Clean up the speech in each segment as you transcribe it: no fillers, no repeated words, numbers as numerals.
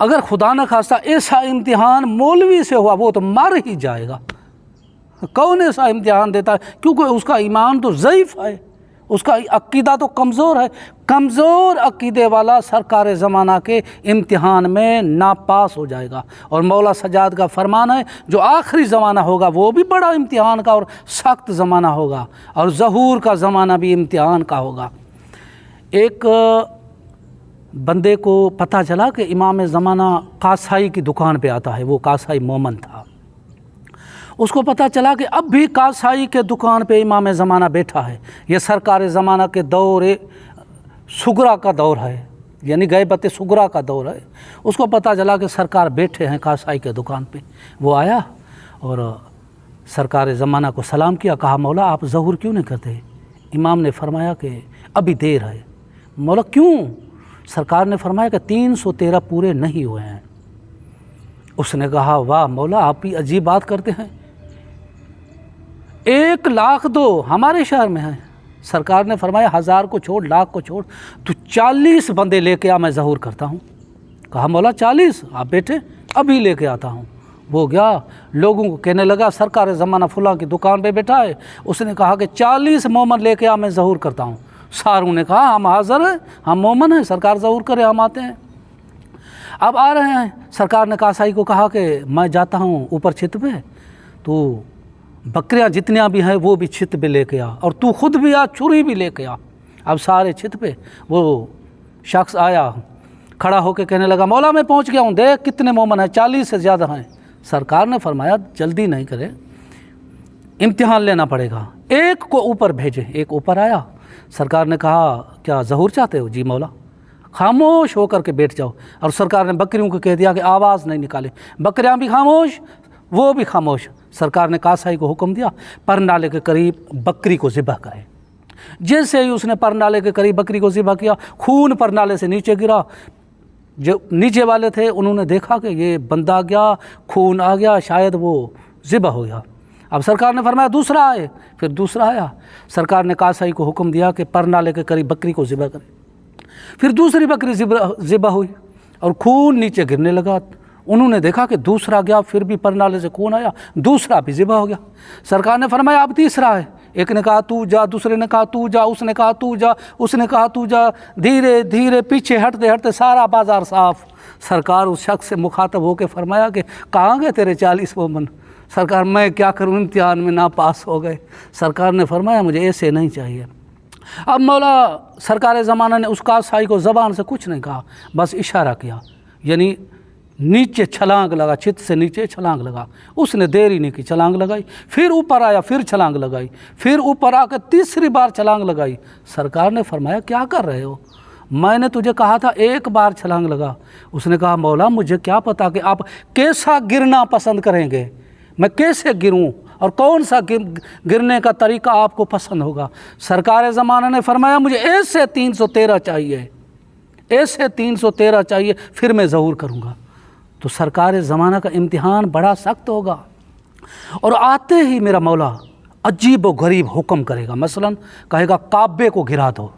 اگر خدا نہ خواستہ ایسا امتحان مولوی سے ہوا وہ تو مر ہی جائے گا۔ کون ایسا امتحان دیتا ہے؟ کیونکہ اس کا ایمان تو ضعیف ہے، اس کا عقیدہ تو کمزور ہے۔ کمزور عقیدے والا سرکار زمانہ کے امتحان میں ناپاس ہو جائے گا۔ اور مولا سجاد کا فرمان ہے جو آخری زمانہ ہوگا وہ بھی بڑا امتحان کا اور سخت زمانہ ہوگا، اور ظہور کا زمانہ بھی امتحان کا ہوگا۔ ایک بندے کو پتہ چلا کہ امام زمانہ کاسائی کی دکان پہ آتا ہے، وہ کاسائی مومن تھا۔ اس کو پتہ چلا کہ اب بھی کاسائی کے دکان پہ امام زمانہ بیٹھا ہے۔ یہ سرکار زمانہ کے دور سغرا کا دور ہے، یعنی غیبت سغرا کا دور ہے۔ اس کو پتہ چلا کہ سرکار بیٹھے ہیں کاسائی کے دکان پہ۔ وہ آیا اور سرکار زمانہ کو سلام کیا، کہا مولا آپ ظہور کیوں نہیں کرتے؟ امام نے فرمایا کہ ابھی دیر ہے۔ مولا کیوں؟ سرکار نے فرمایا کہ 313 پورے نہیں ہوئے ہیں۔ اس نے کہا واہ مولا آپ بھی عجیب بات کرتے ہیں، 1,00,000 دو ہمارے شہر میں ہیں۔ سرکار نے فرمایا 1000 کو چھوڑ، 1,00,000 کو چھوڑ، تو 40 بندے لے کے آ، میں ظہور کرتا ہوں۔ کہا مولا 40؟ آپ بیٹھے ابھی لے کے آتا ہوں۔ وہ گیا، لوگوں کو کہنے لگا سرکار زمانہ فلاں کی دکان پہ بیٹھا ہے۔ اس نے کہا کہ 40 مومن لے کے آ، میں ظہور کرتا ہوں۔ ساروں نے کہا ہم حاضر ہیں، ہم مومن ہیں، سرکار ظہور کرے ہم آتے ہیں۔ اب آ رہے ہیں، سرکار نے کاسائی کو کہا کہ میں جاتا ہوں اوپر چھت پہ، تو بکریاں جتنیاں بھی ہیں وہ بھی چھت پہ لے کے آ، اور تو خود بھی آ، چھری بھی لے کے آ۔ اب سارے چھت پہ، وہ شخص آیا کھڑا ہو کے کہنے لگا مولا میں پہنچ گیا ہوں، دیکھ کتنے مومن ہیں، 40 سے زیادہ ہیں۔ سرکار نے فرمایا جلدی نہیں کرے، امتحان لینا پڑے گا، ایک کو اوپر بھیجے۔ ایک اوپر آیا، سرکار نے کہا کیا ظہور چاہتے ہو؟ جی مولا۔ خاموش ہو کر کے بیٹھ جاؤ۔ اور سرکار نے بکریوں کو کہہ دیا کہ آواز نہیں نکالے، بکریاں بھی خاموش، وہ بھی خاموش۔ سرکار نے کاسائی کو حکم دیا پرنالے کے قریب بکری کو ذبح کرے۔ جیسے ہی اس نے پرنالے کے قریب بکری کو ذبح کیا، خون پرنالے سے نیچے گرا۔ جو نیچے والے تھے انہوں نے دیکھا کہ یہ بندہ گیا، خون آ گیا، شاید وہ ذبح ہو گیا۔ اب سرکار نے فرمایا دوسرا آئے، پھر دوسرا آیا۔ سرکار نے کاسائی کو حکم دیا کہ پرنالے کے قریب بکری کو ذبح کرے۔ پھر دوسری بکری ذبح ہوئی اور خون نیچے گرنے لگا۔ انہوں نے دیکھا کہ دوسرا گیا، پھر بھی پرنالے سے خون آیا، دوسرا بھی ذبح ہو گیا۔ سرکار نے فرمایا اب تیسرا ہے۔ ایک نے کہا تو جا، دوسرے نے کہا تو جا، اس نے کہا تو جا، اس نے کہا تو جا۔ دھیرے دھیرے پیچھے ہٹتے ہٹتے سارا بازار صاف۔ سرکار اس شخص سے مخاطب ہو کے فرمایا کہ کہاں گئے تیرے 40 مومن؟ سرکار میں کیا کروں، امتحان میں ناپاس ہو گئے۔ سرکار نے فرمایا مجھے ایسے نہیں چاہیے۔ اب مولا سرکار زمانہ نے اس کاسائی کو زبان سے کچھ نہیں کہا، بس اشارہ کیا، یعنی نیچے چھلانگ لگا، چھت سے نیچے چھلانگ لگا۔ اس نے دیر ہی نہیں کی، چھلانگ لگائی، پھر اوپر آیا، پھر چھلانگ لگائی، پھر اوپر آ کے تیسری بار چھلانگ لگائی۔ سرکار نے فرمایا کیا کر رہے ہو؟ میں نے تجھے کہا تھا ایک بار چھلانگ لگا۔ اس نے کہا مولا مجھے کیا پتا کہ آپ کیسا گرنا پسند کریں گے، میں کیسے گروں اور کون سا گرنے کا طریقہ آپ کو پسند ہوگا۔ سرکار زمانہ نے فرمایا مجھے ایسے 313 چاہیے، ایسے 313 چاہیے، پھر میں ظہور کروں گا۔ تو سرکار زمانہ کا امتحان بڑا سخت ہوگا، اور آتے ہی میرا مولا عجیب و غریب حکم کرے گا۔ مثلا کہے گا کعبے کو گرا دو۔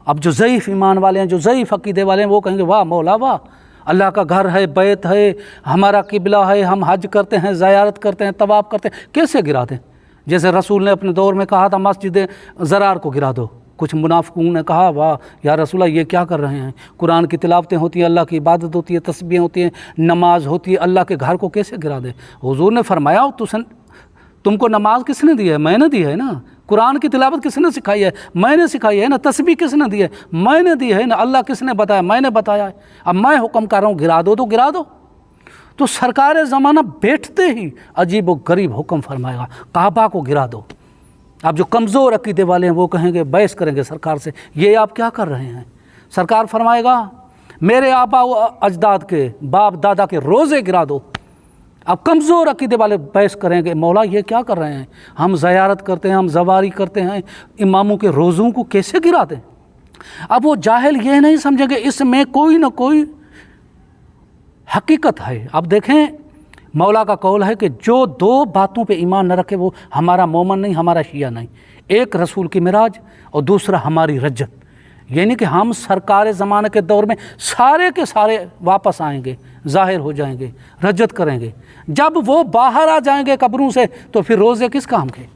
اب جو ضعیف ایمان والے ہیں، جو ضعیف عقیدے والے ہیں، وہ کہیں گے واہ مولا واہ، اللہ کا گھر ہے، بیت ہے، ہمارا قبلہ ہے، ہم حج کرتے ہیں، زیارت کرتے ہیں، طواف کرتے ہیں، کیسے گرا دیں؟ جیسے رسول نے اپنے دور میں کہا تھا مسجد زرار کو گرا دو۔ کچھ منافقوں نے کہا واہ یا رسول اللہ یہ کیا کر رہے ہیں، قرآن کی تلاوتیں ہوتی ہیں، اللہ کی عبادت ہوتی ہے، تسبیحیں ہوتی ہیں، نماز ہوتی ہے، اللہ کے گھر کو کیسے گرا دیں؟ حضور نے فرمایا تم کو نماز کس نے دی ہے؟ میں نے دی ہے نا۔ قرآن کی تلاوت کس نے سکھائی ہے؟ میں نے سکھائی ہے نا۔ تسبیح کس نے دی ہے؟ میں نے دی ہے نا۔ اللہ کس نے بتایا؟ میں نے بتایا ہے۔ اب میں حکم کر رہا ہوں گرا دو تو گرا دو۔ تو سرکار زمانہ بیٹھتے ہی عجیب و غریب حکم فرمائے گا کعبہ کو گرا دو۔ اب جو کمزور عقیدے والے ہیں وہ کہیں گے، بحث کریں گے سرکار سے، یہ آپ کیا کر رہے ہیں؟ سرکار فرمائے گا میرے آبا و اجداد کے، باپ دادا کے روزے گرا دو۔ اب کمزور عقیدے والے بحث کریں گے، مولا یہ کیا کر رہے ہیں؟ ہم زیارت کرتے ہیں، ہم زواری کرتے ہیں، اماموں کے روزوں کو کیسے گرا دیں؟ اب وہ جاہل یہ نہیں سمجھیں گے اس میں کوئی نہ کوئی حقیقت ہے۔ اب دیکھیں مولا کا قول ہے کہ جو 2 باتوں پہ ایمان نہ رکھے وہ ہمارا مومن نہیں، ہمارا شیعہ نہیں۔ ایک رسول کی معراج اور دوسرا ہماری رجت۔ یعنی کہ ہم سرکار زمانہ کے دور میں سارے کے سارے واپس آئیں گے، ظاہر ہو جائیں گے، رجت کریں گے۔ جب وہ باہر آ جائیں گے قبروں سے تو پھر روزے کس کام کے؟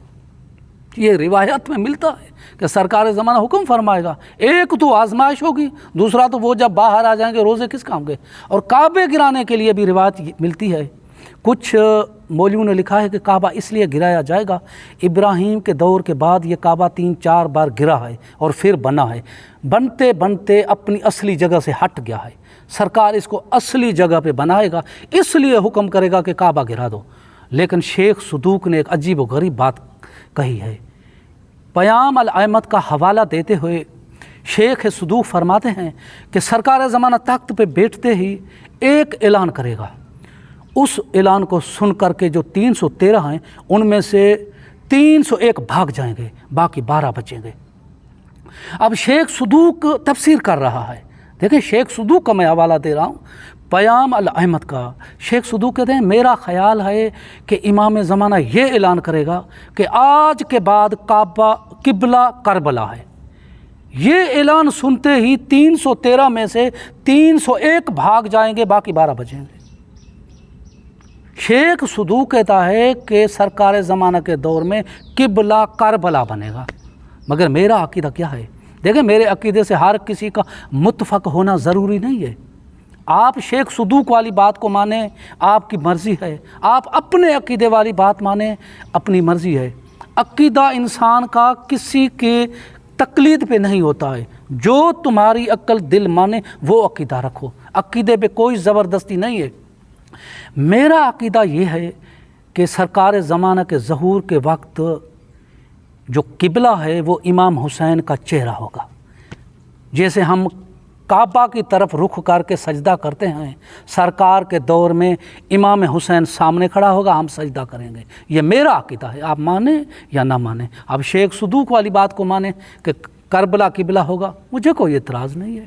یہ روایت میں ملتا ہے کہ سرکار زمانہ حکم فرمائے گا، ایک تو آزمائش ہوگی، دوسرا تو وہ جب باہر آ جائیں گے روزے کس کام کے؟ اور کعبے گرانے کے لیے بھی روایت ملتی ہے۔ کچھ مولویوں نے لکھا ہے کہ کعبہ اس لیے گرایا جائے گا، ابراہیم کے دور کے بعد یہ کعبہ 3-4 بار گرا ہے اور پھر بنا ہے، بنتے بنتے اپنی اصلی جگہ سے ہٹ گیا ہے۔ سرکار اس کو اصلی جگہ پہ بنائے گا، اس لیے حکم کرے گا کہ کعبہ گرا دو۔ لیکن شیخ صدوق نے ایک عجیب و غریب بات کہی ہے۔ پیام العمد کا حوالہ دیتے ہوئے شیخ صدوق فرماتے ہیں کہ سرکار زمانہ تخت پہ بیٹھتے ہی ایک اعلان کرے گا، اس اعلان کو سن کر کے جو 313 ہیں ان میں سے 301 بھاگ جائیں گے، باقی 12 بچیں گے۔ اب شیخ صدوق تفسیر کر رہا ہے، دیکھیں شیخ صدوق کا میں حوالہ دے رہا ہوں، پیام العمد کا۔ شیخ صدوق کہتے ہیں میرا خیال ہے کہ امام زمانہ یہ اعلان کرے گا کہ آج کے بعد کعبہ قبلہ کربلا ہے۔ یہ اعلان سنتے ہی 313 میں سے 301 بھاگ جائیں گے، باقی 12 بچیں گے۔ شیخ صدوق کہتا ہے کہ سرکار زمانہ کے دور میں قبلہ کربلا بنے گا، مگر میرا عقیدہ کیا ہے؟ دیکھیں میرے عقیدے سے ہر کسی کا متفق ہونا ضروری نہیں ہے۔ آپ شیخ صدوق والی بات کو مانیں، آپ کی مرضی ہے، آپ اپنے عقیدے والی بات مانیں، اپنی مرضی ہے۔ عقیدہ انسان کا کسی کے تقلید پہ نہیں ہوتا ہے، جو تمہاری عقل دل مانے وہ عقیدہ رکھو، عقیدے پہ کوئی زبردستی نہیں ہے۔ میرا عقیدہ یہ ہے کہ سرکار زمانہ کے ظہور کے وقت جو قبلہ ہے وہ امام حسین کا چہرہ ہوگا۔ جیسے ہم کعبہ کی طرف رخ کر کے سجدہ کرتے ہیں، سرکار کے دور میں امام حسین سامنے کھڑا ہوگا، ہم سجدہ کریں گے۔ یہ میرا عقیدہ ہے، آپ مانیں یا نہ مانیں۔ اب شیخ صدوق والی بات کو مانیں کہ کربلا قبلہ ہوگا، مجھے کوئی اعتراض نہیں ہے۔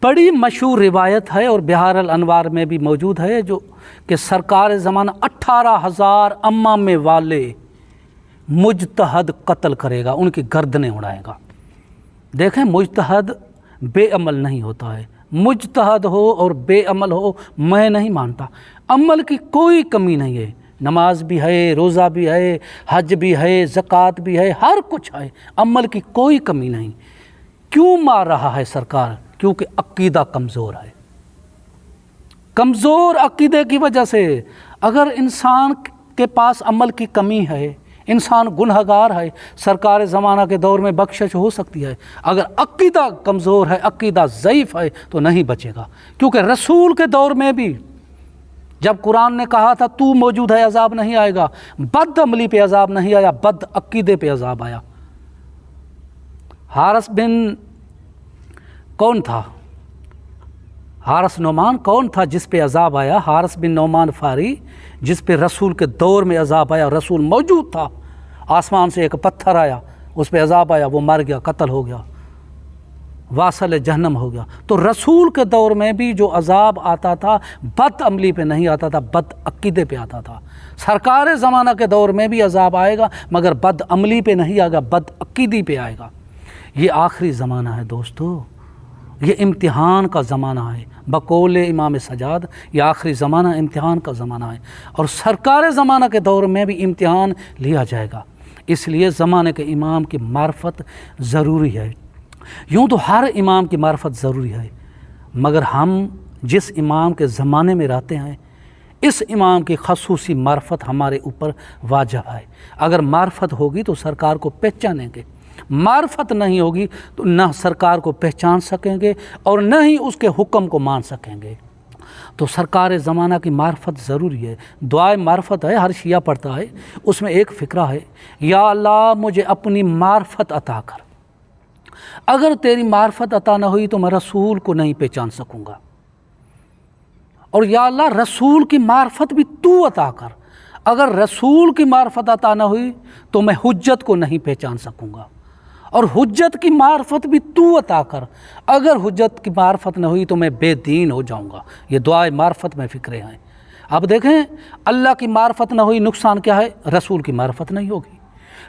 بڑی مشہور روایت ہے اور بہار الانوار میں بھی موجود ہے جو کہ سرکار زمانہ 18,000 امامے والے مجتہد قتل کرے گا، ان کی گردنیں اڑائے گا۔ دیکھیں مجتہد بے عمل نہیں ہوتا ہے، مجتہد ہو اور بے عمل ہو میں نہیں مانتا۔ عمل کی کوئی کمی نہیں ہے، نماز بھی ہے، روزہ بھی ہے، حج بھی ہے، زکوٰۃ بھی ہے، ہر کچھ ہے، عمل کی کوئی کمی نہیں۔ کیوں مار رہا ہے سرکار؟ کیونکہ عقیدہ کمزور ہے، کمزور عقیدے کی وجہ سے۔ اگر انسان کے پاس عمل کی کمی ہے، انسان گنہگار ہے، سرکار زمانہ کے دور میں بخشش ہو سکتی ہے۔ اگر عقیدہ کمزور ہے، عقیدہ ضعیف ہے تو نہیں بچے گا، کیونکہ رسول کے دور میں بھی جب قرآن نے کہا تھا تو موجود ہے عذاب نہیں آئے گا، بد عملی پہ عذاب نہیں آیا، بد عقیدے پہ عذاب آیا۔ حارث بن کون تھا؟ حارث نعمان کون تھا جس پہ عذاب آیا؟ حارث بن نعمان فاری، جس پہ رسول کے دور میں عذاب آیا، رسول موجود تھا، آسمان سے ایک پتھر آیا، اس پہ عذاب آیا، وہ مر گیا، قتل ہو گیا، واصل جہنم ہو گیا۔ تو رسول کے دور میں بھی جو عذاب آتا تھا بد عملی پہ نہیں آتا تھا، بد عقیدے پہ آتا تھا۔ سرکار زمانہ کے دور میں بھی عذاب آئے گا مگر بد عملی پہ نہیں آئے گا، بد عقیدی پہ آئے گا۔ یہ آخری زمانہ ہے دوستو، یہ امتحان کا زمانہ ہے، بقول امام سجاد یہ آخری زمانہ امتحان کا زمانہ ہے، اور سرکار زمانہ کے دور میں بھی امتحان لیا جائے گا۔ اس لیے زمانے کے امام کی معرفت ضروری ہے۔ یوں تو ہر امام کی معرفت ضروری ہے، مگر ہم جس امام کے زمانے میں رہتے ہیں اس امام کی خصوصی معرفت ہمارے اوپر واجب ہے۔ اگر معرفت ہوگی تو سرکار کو پہچانیں گے، معرفت نہیں ہوگی تو نہ سرکار کو پہچان سکیں گے اور نہ ہی اس کے حکم کو مان سکیں گے۔ تو سرکار زمانہ کی معرفت ضروری ہے۔ دعائے معرفت ہے، ہر شیعہ پڑھتا ہے، اس میں ایک فقرہ ہے، یا اللہ مجھے اپنی معرفت عطا کر، اگر تیری معرفت عطا نہ ہوئی تو میں رسول کو نہیں پہچان سکوں گا، اور یا اللہ رسول کی معرفت بھی تو عطا کر، اگر رسول کی معرفت عطا نہ ہوئی تو میں حجت کو نہیں پہچان سکوں گا، اور حجت کی معرفت بھی تو عطا کر، اگر حجت کی معرفت نہ ہوئی تو میں بے دین ہو جاؤں گا۔ یہ دعائے معرفت میں فکرے ہیں۔ اب دیکھیں اللہ کی معرفت نہ ہوئی نقصان کیا ہے؟ رسول کی معرفت نہیں ہوگی۔